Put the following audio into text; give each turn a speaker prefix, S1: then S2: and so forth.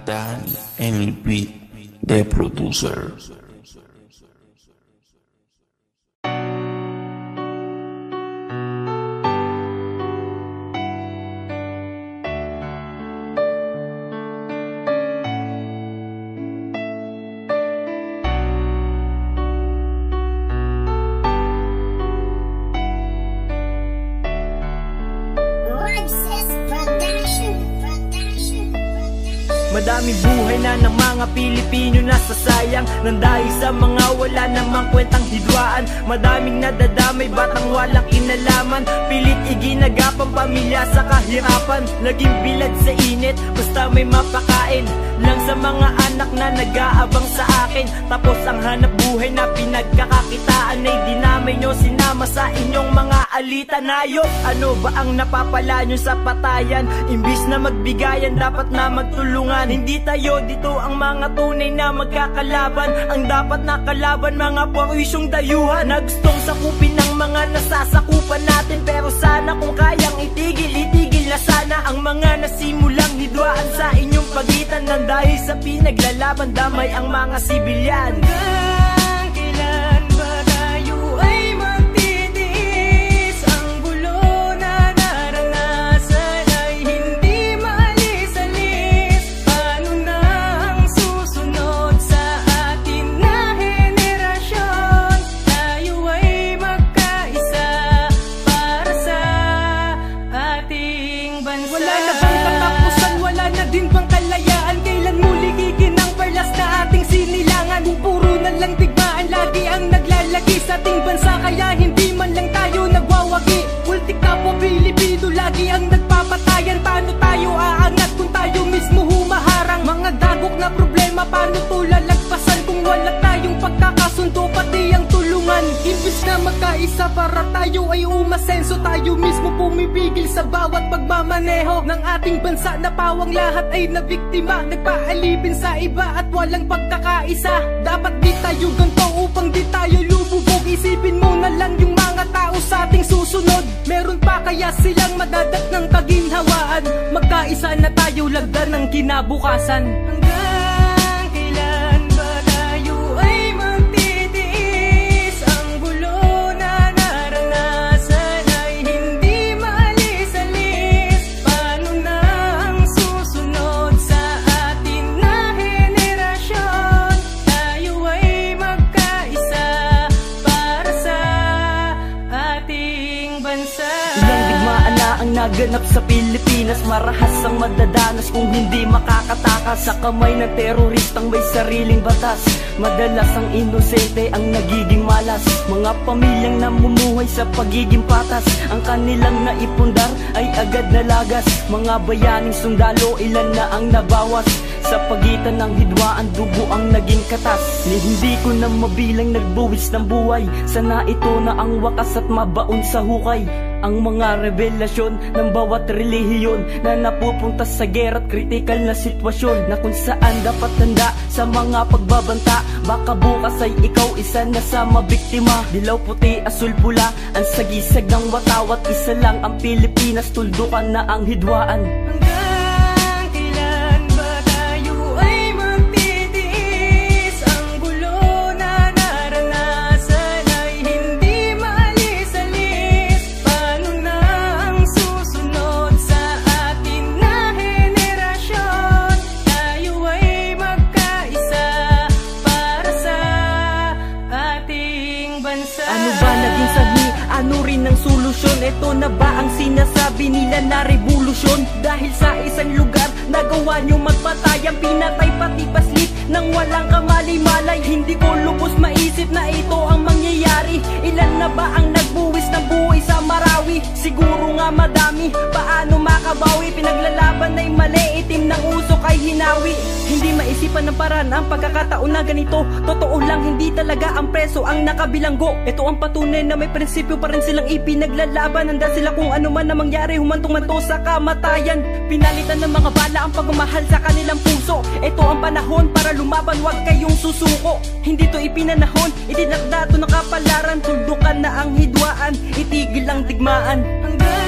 S1: Dan el beat de producer.
S2: Madaming buhay na ng mga Pilipino nasasayang nang dahil sa mga wala namang kwentang hidwaan. Madaming nadadamay, batang walang kinalaman, pilit iginagapang pamilya sa kahirapan. Naging bilad sa init, basta may mapakain lang sa mga anak na nag-aabang sa akin. Tapos ang hanap buhay na pinagkakakitaan ay dinamay nyo, sinama sa inyong mga alitan. Ano ba ang napapala nyo sa patayan? Imbis na magbigayan, dapat na magtulungan. Hindi tayo dito ang mga tunay na magkakalaban. Ang dapat na kalaban, mga parwisyong dayuhan na gustong sakupin ng mga nasasakupan natin. Pero sana kung kayang itigil, itigil na sana ang mga nasimulang hidwaan sa inyong pagitan. Nang dahil sa pinaglalaban, damay ang mga sibilyan. Hanggang kailan ba tayo ay magtitiis? Ang gulo na naranasan ay hindi maalis-alis. Paano na ang susunod sa atin na henerasyon? Tayo ay magkaisa para sa ating bansa. Wala na bang katapusan? Wala na din bang kalayaan? Kailan muli giginang perlas na ating sinilangan? Kung puro na lang digmaan, lagi ang naglalagi sa ating bansa, kaya hindi man lang tayo nagwawagi. Ultik na po Pilipino, lagi ang nagpapatayan. Paano tayo aangat kung tayo mismo humaharang? Mga dagok na problema, paano to lalagpasan kung wala tayong pagkakasundo, pati ang tulungan? Imbis na magkaisa para tayo ay umasenso, tayo mismo pumipigil sa bawat pagmamaneho ng ating bansa na pawang lahat ay nabiktima. Nagpaalipin sa iba at walang pagkakaisa. Dapat di tayo ganito upang di tayo lububog. Isipin mo na lang yung mga tao sa ating susunod. Meron pa kaya silang madadat ng kaginhawaan? Magkaisa na tayo, lagdan ng kinabukasan. Hanggang kailan ba tayo ay magtitiis? Ang gulo na naranasan ay hindi maalis-alis. Paano na ang susunod sa atin na henerasyon? Tayo ay magkaisa para sa ating bansa. Ilang digmaan na ang naganap sa Pilipinas, marahas ang madadanas kung hindi makakatakas sa kamay ng teroristang may sariling batas. Madalas ang inosente ang nagiging malas, mga pamilyang namumuhay sa pagiging patas. Ang kanilang naipundar ay agad nalagas, mga bayaning sundalo ilan na ang nabawas. Sa pagitan ng hidwaan, dugo ang naging katas. Ni hindi ko na mabilang nagbuwis ng buhay, sana ito na ang wakas at mabaon sa hukay. Ang mga revelasyon ng bawat relihiyon na napupunta sa gera at kritikal na sitwasyon, na kung saan dapat handa sa mga pagbabanta. Baka bukas ay ikaw isa na sa mabiktima. Dilaw, puti, asul, pula ang sagisag ng watawat. Isa lang ang Pilipinas, tuldukan na ang hidwaan. Hanggang kailan ba tayo ay magtitiis? Ang gulo na naranasan ay hindi maalis-alis. Paano na ang susunod sa atin na henerasyon? Tayo ay magkaisa para sa ating bansa. Ano ba naging sanhi? Ano rin ang solusyon? Ito na ba ang sinasabi nila na revolusyon? Dahil sa isang lugar nagawa nyo magpatayan, pinatay pati paslit nang walang kamalay-malay. Hindi ko lubos maisip na ito ang mangyayari. Ilan na ba ang nagbuwis ng buhay sa Marawi? Siguro nga madami, paano makabawi? Pinaglalaban ay mali, itim ng usok ay hinawi. Hindi maisipan ng paraan ang pagkakataon na ganito. Totoo lang, hindi talaga ang preso ang nakabilanggo. Ito ang patunay na may prinsipyo pa rin silang ipinaglalaban. Handa sila kung ano man na mangyari, humantong-manto sa kamatayan. Pinalitan ng mga bala ang pagmamahal sa kanilang puso. Ito ang panahon para lumaban, huwag kayong susuko. Hindi to ipinanahon, itinakda to ng kapalaran. Tuldukan na ang hidwaan, itigil ang digmaan. Hanggang